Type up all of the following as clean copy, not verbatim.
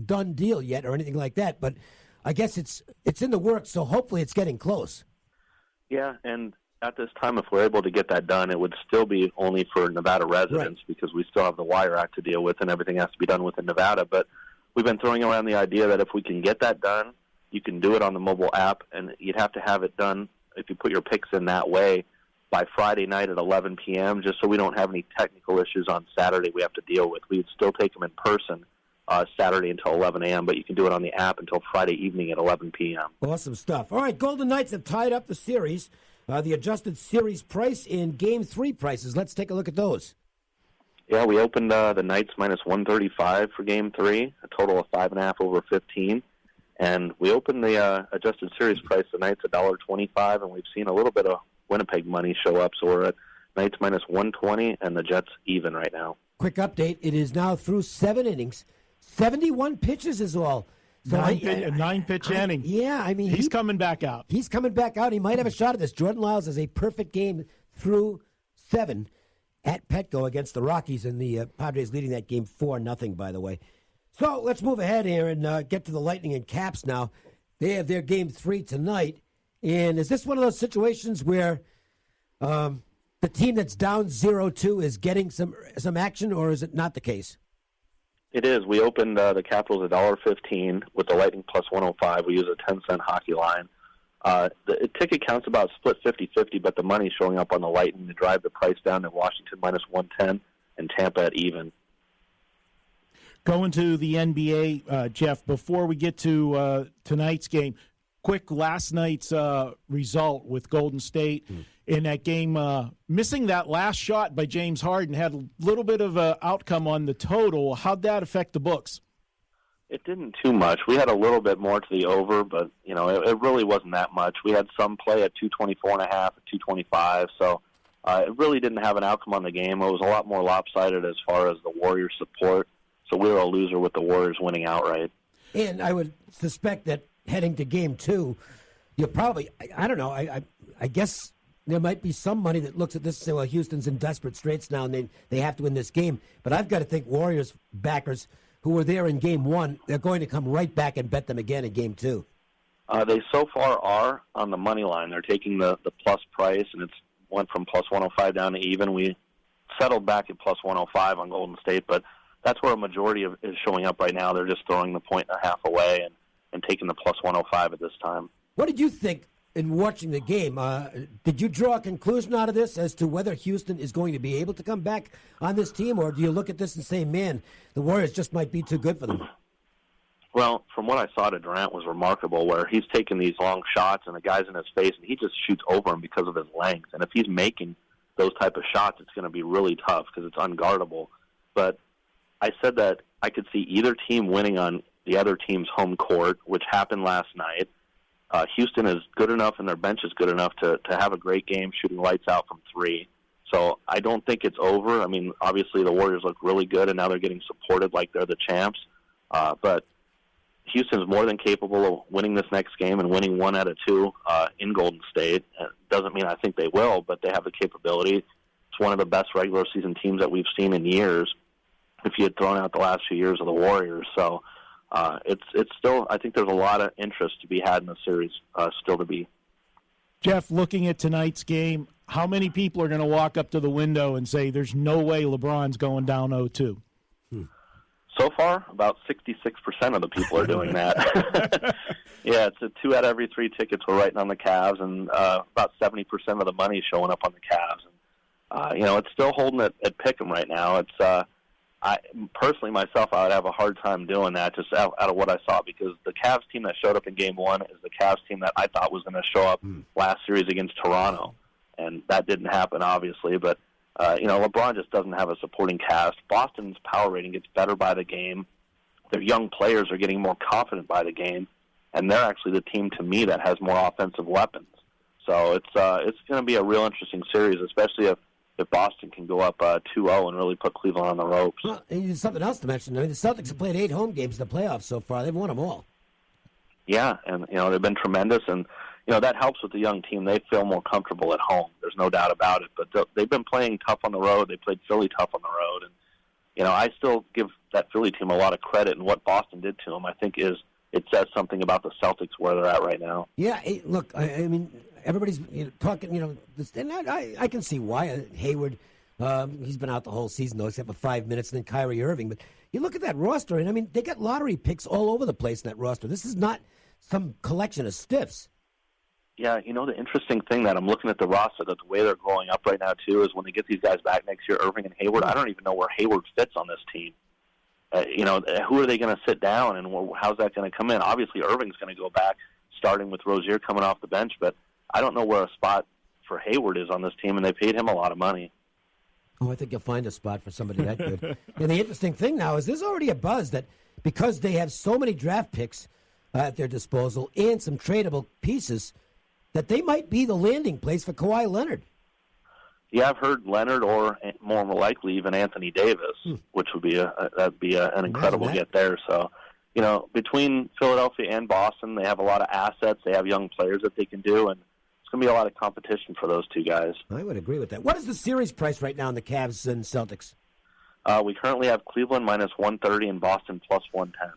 done deal yet or anything like that, but I guess it's in the works, so hopefully it's getting close. Yeah, and at this time, if we're able to get that done, it would still be only for Nevada residents because we still have the Wire Act to deal with and everything has to be done within Nevada. But we've been throwing around the idea that if we can get that done, you can do it on the mobile app, and you'd have to have it done if you put your picks in that way by Friday night at 11 p.m., just so we don't have any technical issues on Saturday we have to deal with. We'd still take them in person Saturday until 11 a.m., but you can do it on the app until Friday evening at 11 p.m. Awesome stuff. All right, Golden Knights have tied up the series. The adjusted series price in Game 3 prices. Let's take a look at those. Yeah, we opened the Knights minus 135 for Game 3, a total of 5.5 over 15. And we opened the adjusted series price, the Knights $1.25, and we've seen a little bit of Winnipeg money show up. So we're at Knights minus 120 and the Jets even right now. Quick update. It is now through 7 innings. 71 pitches is all. So a 9-pitch inning. Yeah, I mean, he's coming back out. He's coming back out. He might have a shot at this. Jordan Lyles has a perfect game through 7 at Petco against the Rockies, and the Padres leading that game 4-0, by the way. So let's move ahead here and get to the Lightning and Caps now. They have their Game 3 tonight. And is this one of those situations where the team that's down 0-2 is getting some action, or is it not the case? It is. We opened the Capitals at $1.15 with the Lightning plus 105. We use a 10-cent hockey line. The ticket counts about split 50-50, but the money's showing up on the Lightning to drive the price down to Washington minus 110 and Tampa at even. Going to the NBA, Jeff, before we get to tonight's game, quick last night's result with Golden State in that game, missing that last shot by James Harden, had a little bit of an outcome on the total. How'd that affect the books? It didn't too much. We had a little bit more to the over, but it really wasn't that much. We had some play at 224.5, at 225, so it really didn't have an outcome on the game. It was a lot more lopsided as far as the Warriors' support, so we were a loser with the Warriors winning outright. And I would suspect that heading to Game 2, you'll probably, I don't know, I guess there might be some money that looks at this and say, well, Houston's in desperate straits now and they have to win this game. But I've got to think Warriors backers who were there in Game 1, they're going to come right back and bet them again in Game 2. They so far are on the money line. They're taking the plus price, and it's went from plus 105 down to even. We settled back at plus 105 on Golden State, but that's where a majority is showing up right now. They're just throwing the 1.5 away and taking the plus 105 at this time. What did you think in watching the game? Did you draw a conclusion out of this as to whether Houston is going to be able to come back on this team, or do you look at this and say, man, the Warriors just might be too good for them? Well, from what I saw to Durant was remarkable, where he's taking these long shots and the guy's in his face, and he just shoots over him because of his length. And if he's making those type of shots, it's going to be really tough because it's unguardable. But I said that I could see either team winning on the other team's home court, which happened last night. Houston is good enough and their bench is good enough to have a great game shooting lights out from 3. So I don't think it's over. I mean, obviously the Warriors look really good, and now they're getting supported like they're the champs. But Houston's more than capable of winning this next game and winning 1 out of 2 in Golden State. It doesn't mean I think they will, but they have the capability. It's one of the best regular season teams that we've seen in years, if you had thrown out the last few years of the Warriors. So it's still, I think there's a lot of interest to be had in the series still to be. Jeff, looking at tonight's game, how many people are going to walk up to the window and say there's no way LeBron's going down 0-2? So far, about 66% of the people are doing that. Yeah, it's 2 out of every 3 tickets we're writing on the Cavs, and about 70% of the money is showing up on the Cavs. And, it's still holding at pick'em right now. It's I personally, myself, I would have a hard time doing that just out of what I saw, because the Cavs team that showed up in Game 1 is the Cavs team that I thought was going to show up last series against Toronto, and that didn't happen, obviously. But, LeBron just doesn't have a supporting cast. Boston's power rating gets better by the game. Their young players are getting more confident by the game, and they're actually the team, to me, that has more offensive weapons. So it's going to be a real interesting series, especially if Boston can go up 2-0 and really put Cleveland on the ropes. Well, and there's something else to mention. I mean, the Celtics have played 8 home games in the playoffs so far. They've won them all. Yeah, and they've been tremendous, and that helps with the young team. They feel more comfortable at home. There's no doubt about it. But they've been playing tough on the road. They played Philly tough on the road, and I still give that Philly team a lot of credit, and what Boston did to them, I think, it says something about the Celtics where they're at right now. Yeah, look, I mean, everybody's talking, and I can see why. Hayward, he's been out the whole season, though, except for 5 minutes, and then Kyrie Irving. But you look at that roster, and, I mean, they got lottery picks all over the place in that roster. This is not some collection of stiffs. Yeah, the interesting thing that I'm looking at the roster, that the way they're growing up right now, too, is when they get these guys back next year, Irving and Hayward, I don't even know where Hayward fits on this team. Who are they going to sit down, and how's that going to come in? Obviously, Irving's going to go back, starting with Rozier coming off the bench, but I don't know where a spot for Hayward is on this team, and they paid him a lot of money. Oh, I think you'll find a spot for somebody that good. And the interesting thing now is there's already a buzz that because they have so many draft picks at their disposal and some tradable pieces, that they might be the landing place for Kawhi Leonard. Yeah, I've heard Leonard, or more likely even Anthony Davis, which would be an incredible get there. So, between Philadelphia and Boston, they have a lot of assets. They have young players that they can do, and it's going to be a lot of competition for those two guys. I would agree with that. What is the series price right now in the Cavs and Celtics? We currently have Cleveland minus 130 and Boston plus 110.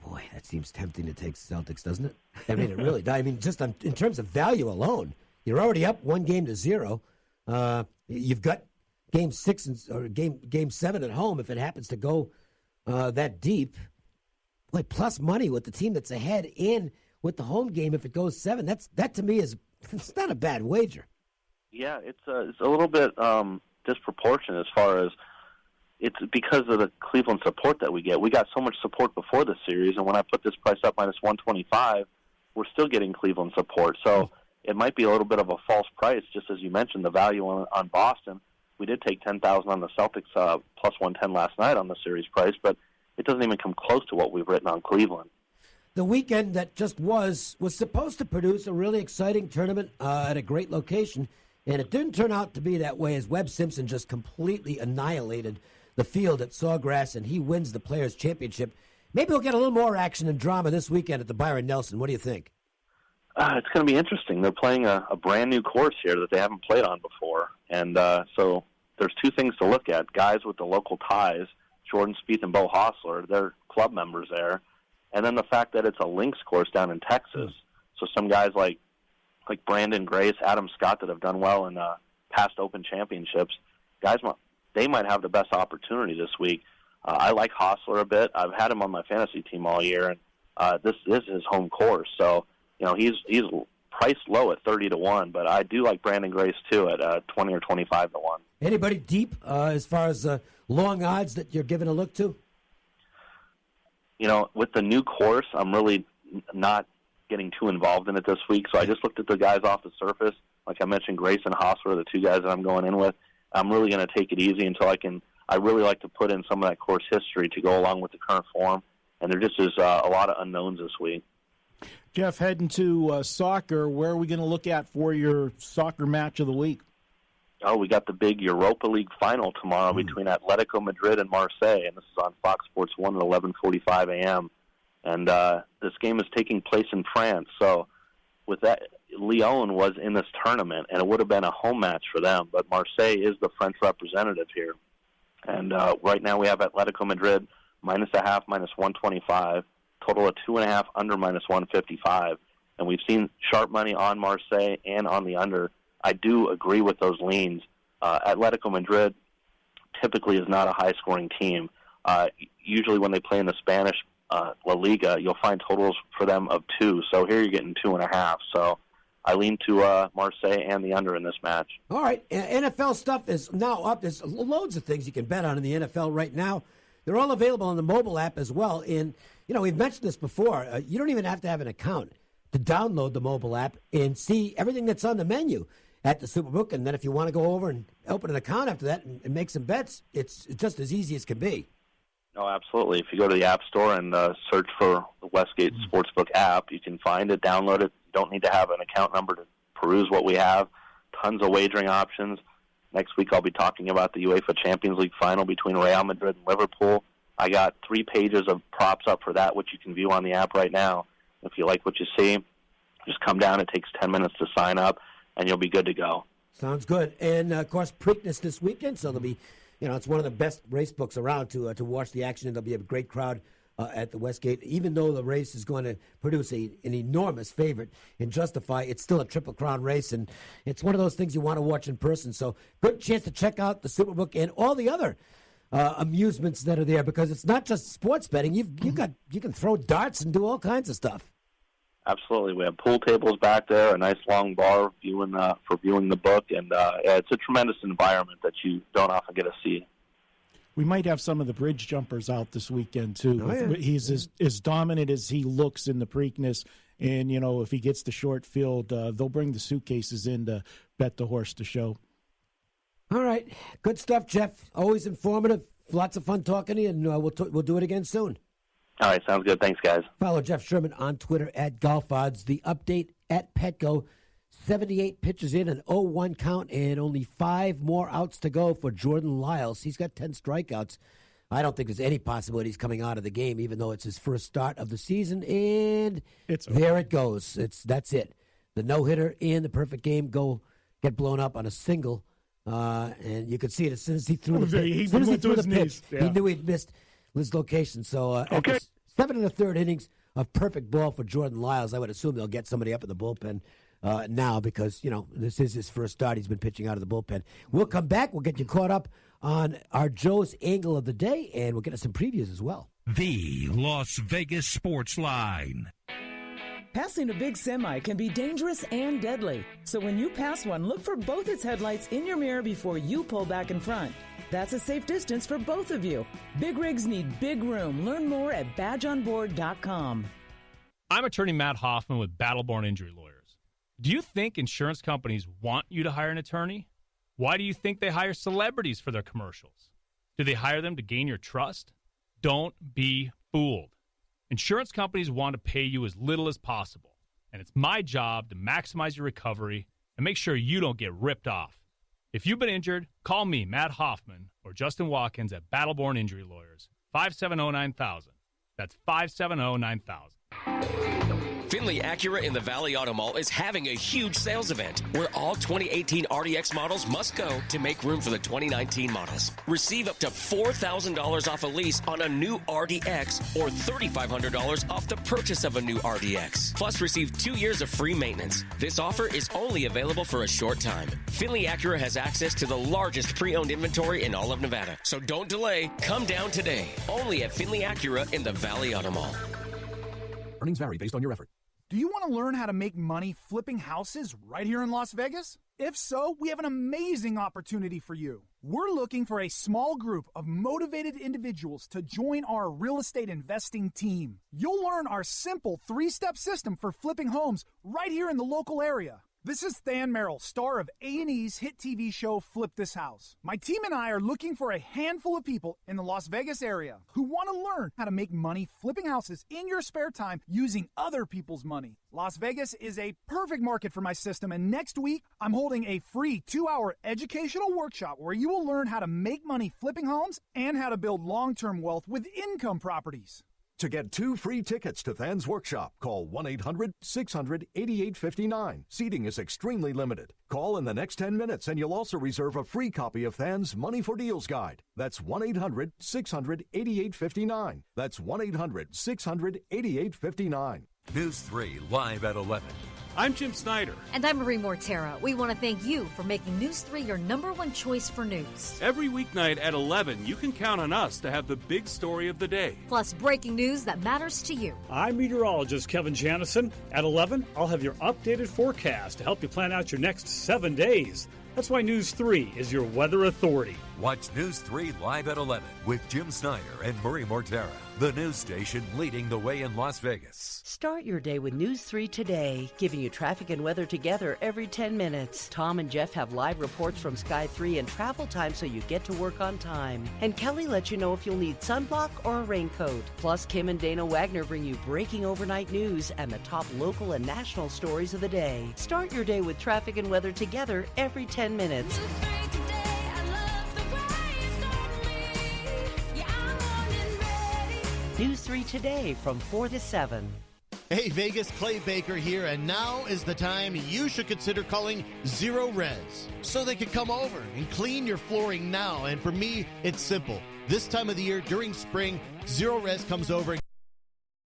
Boy, that seems tempting to take Celtics, doesn't it? I mean, it really does. I mean, just in terms of value alone, you're already up 1-0. You've got game 6 or game 7 at home if it happens to go that deep. Boy, plus money with the team that's ahead and with the home game if it goes 7. That to me is it's not a bad wager. Yeah, it's a little bit disproportionate as far as it's because of the Cleveland support that we get. We got so much support before the series, and when I put this price up minus 125, we're still getting Cleveland support. So it might be a little bit of a false price, just as you mentioned, the value on Boston. We did take $10,000 on the Celtics plus 110 last night on the series price, but it doesn't even come close to what we've written on Cleveland. The weekend that just was supposed to produce a really exciting tournament at a great location, and it didn't turn out to be that way as Webb Simpson just completely annihilated the field at Sawgrass, and he wins the Players' Championship. Maybe we'll get a little more action and drama this weekend at the Byron Nelson. What do you think? It's going to be interesting. They're playing a brand-new course here that they haven't played on before, and so there's two things to look at. Guys with the local ties, Jordan Spieth and Bo Hostler, they're club members there, and then the fact that it's a links course down in Texas. So some guys like Brandon Grace, Adam Scott that have done well in past Open Championships, guys, they might have the best opportunity this week. I like Hostler a bit. I've had him on my fantasy team all year, and this is his home course. So, he's priced low at 30-1, but I do like Brandon Grace too at 20 or 25-1. Anybody deep as far as long odds that you're giving a look to? With the new course, I'm really not getting too involved in it this week. So I just looked at the guys off the surface. Like I mentioned, Grace and Hostler are the two guys that I'm going in with. I'm really going to take it easy until I really like to put in some of that course history to go along with the current form. And there just is a lot of unknowns this week. Jeff, heading to soccer, where are we going to look at for your soccer match of the week? Oh, we got the big Europa League final tomorrow between Atletico Madrid and Marseille, and this is on Fox Sports 1 at 11:45 a.m. And this game is taking place in France. So with that, Lyon was in this tournament, and it would have been a home match for them, but Marseille is the French representative here. And right now we have Atletico Madrid -0.5, -125, total of 2.5, under -155. And we've seen sharp money on Marseille and on the under. I do agree with those leans. Atletico Madrid typically is not a high-scoring team. Usually when they play in the Spanish La Liga, you'll find totals for them of 2. So here you're getting 2.5. So I lean to Marseille and the under in this match. All right. NFL stuff is now up. There's loads of things you can bet on in the NFL right now. They're all available on the mobile app as well. And, we've mentioned this before. You don't even have to have an account to download the mobile app and see everything that's on the menu at the Superbook. And then if you want to go over and open an account after that and make some bets, it's just as easy as can be. Oh, absolutely. If you go to the App Store and search for the Westgate Sportsbook app, you can find it, download it. You don't need to have an account number to peruse what we have. Tons of wagering options. Next week I'll be talking about the UEFA Champions League final between Real Madrid and Liverpool. I got 3 pages of props up for that, which you can view on the app right now. If you like what you see, just come down. It takes 10 minutes to sign up, and you'll be good to go. Sounds good. And, of course, Preakness this weekend, so there'll be it's one of the best race books around to watch the action, and there'll be a great crowd at the Westgate. Even though the race is going to produce an enormous favorite in Justify, it's still a Triple Crown race, and it's one of those things you want to watch in person. So good chance to check out the Superbook and all the other amusements that are there, because it's not just sports betting. You can throw darts and do all kinds of stuff. Absolutely. We have pool tables back there, a nice long bar for viewing the book, and it's a tremendous environment that you don't often get to see. We might have some of the bridge jumpers out this weekend, too. Oh, yeah. He's as dominant as he looks in the Preakness, and, if he gets the short field, they'll bring the suitcases in to bet the horse to show. All right. Good stuff, Jeff. Always informative. Lots of fun talking to you, and we'll do it again soon. All right, sounds good. Thanks, guys. Follow Jeff Sherman on Twitter at Golf Odds. The update at Petco, 78 pitches in, an 0-1 count, and only 5 more outs to go for Jordan Lyles. He's got 10 strikeouts. I don't think there's any possibility he's coming out of the game, even though it's his first start of the season. And there it goes. That's it. The no-hitter and the perfect game get blown up on a single. And you could see it as soon as he threw the pitch. Yeah. He knew he'd missed his location. So after 7 1/3 innings of perfect ball for Jordan Lyles, I would assume they'll get somebody up in the bullpen now, because this is his first start. He's been pitching out of the bullpen. We'll come back. We'll get you caught up on our Joe's Angle of the Day, and we'll get us some previews as well. The Las Vegas Sportsline. Passing a big semi can be dangerous and deadly. So when you pass one, look for both its headlights in your mirror before you pull back in front. That's a safe distance for both of you. Big rigs need big room. Learn more at badgeonboard.com. I'm attorney Matt Hoffman with Battleborn Injury Lawyers. Do you think insurance companies want you to hire an attorney? Why do you think they hire celebrities for their commercials? Do they hire them to gain your trust? Don't be fooled. Insurance companies want to pay you as little as possible, and it's my job to maximize your recovery and make sure you don't get ripped off. If you've been injured, call me, Matt Hoffman, or Justin Watkins at Battleborn Injury Lawyers, 570-9000. That's 570-9000. Finley Acura in the Valley Auto Mall is having a huge sales event where all 2018 RDX models must go to make room for the 2019 models. Receive up to $4,000 off a lease on a new RDX or $3,500 off the purchase of a new RDX. Plus, receive 2 years of free maintenance. This offer is only available for a short time. Finley Acura has access to the largest pre-owned inventory in all of Nevada. So don't delay. Come down today. Only at Finley Acura in the Valley Auto Mall. Earnings vary based on your effort. Do you want to learn how to make money flipping houses right here in Las Vegas? If so, we have an amazing opportunity for you. We're looking for a small group of motivated individuals to join our real estate investing team. You'll learn our simple 3-step system for flipping homes right here in the local area. This is Than Merrill, star of A&E's hit TV show Flip This House. My team and I are looking for a handful of people in the Las Vegas area who want to learn how to make money flipping houses in your spare time using other people's money. Las Vegas is a perfect market for my system, and next week I'm holding a free 2-hour educational workshop where you will learn how to make money flipping homes and how to build long-term wealth with income properties. To get 2 free tickets to Than's workshop, call 1-800-600-8859. Seating is extremely limited. Call in the next 10 minutes and you'll also reserve a free copy of Than's Money for Deals Guide. That's 1-800-600-8859. That's 1-800-600-8859. News 3 live at 11. I'm Jim Snyder. And I'm Marie Mortera. We want to thank you for making News 3 your #1 choice for news. Every weeknight at 11, you can count on us to have the big story of the day. Plus breaking news that matters to you. I'm meteorologist Kevin Janison. At 11, I'll have your updated forecast to help you plan out your next 7 days. That's why News 3 is your weather authority. Watch News 3 live at 11 with Jim Snyder and Marie Mortera, the news station leading the way in Las Vegas. Start your day with News 3 today, giving you traffic and weather together every 10 minutes. Tom and Jeff have live reports from Sky 3 and travel time so you get to work on time. And Kelly lets you know if you'll need sunblock or a raincoat. Plus, Kim and Dana Wagner bring you breaking overnight news and the top local and national stories of the day. Start your day with traffic and weather together every 10 minutes. News 3 today from 4 to 7. Hey, Vegas, Clay Baker here, and now is the time you should consider calling Zero Res so they can come over and clean your flooring now. And for me, it's simple. This time of the year, during spring, Zero Res comes over and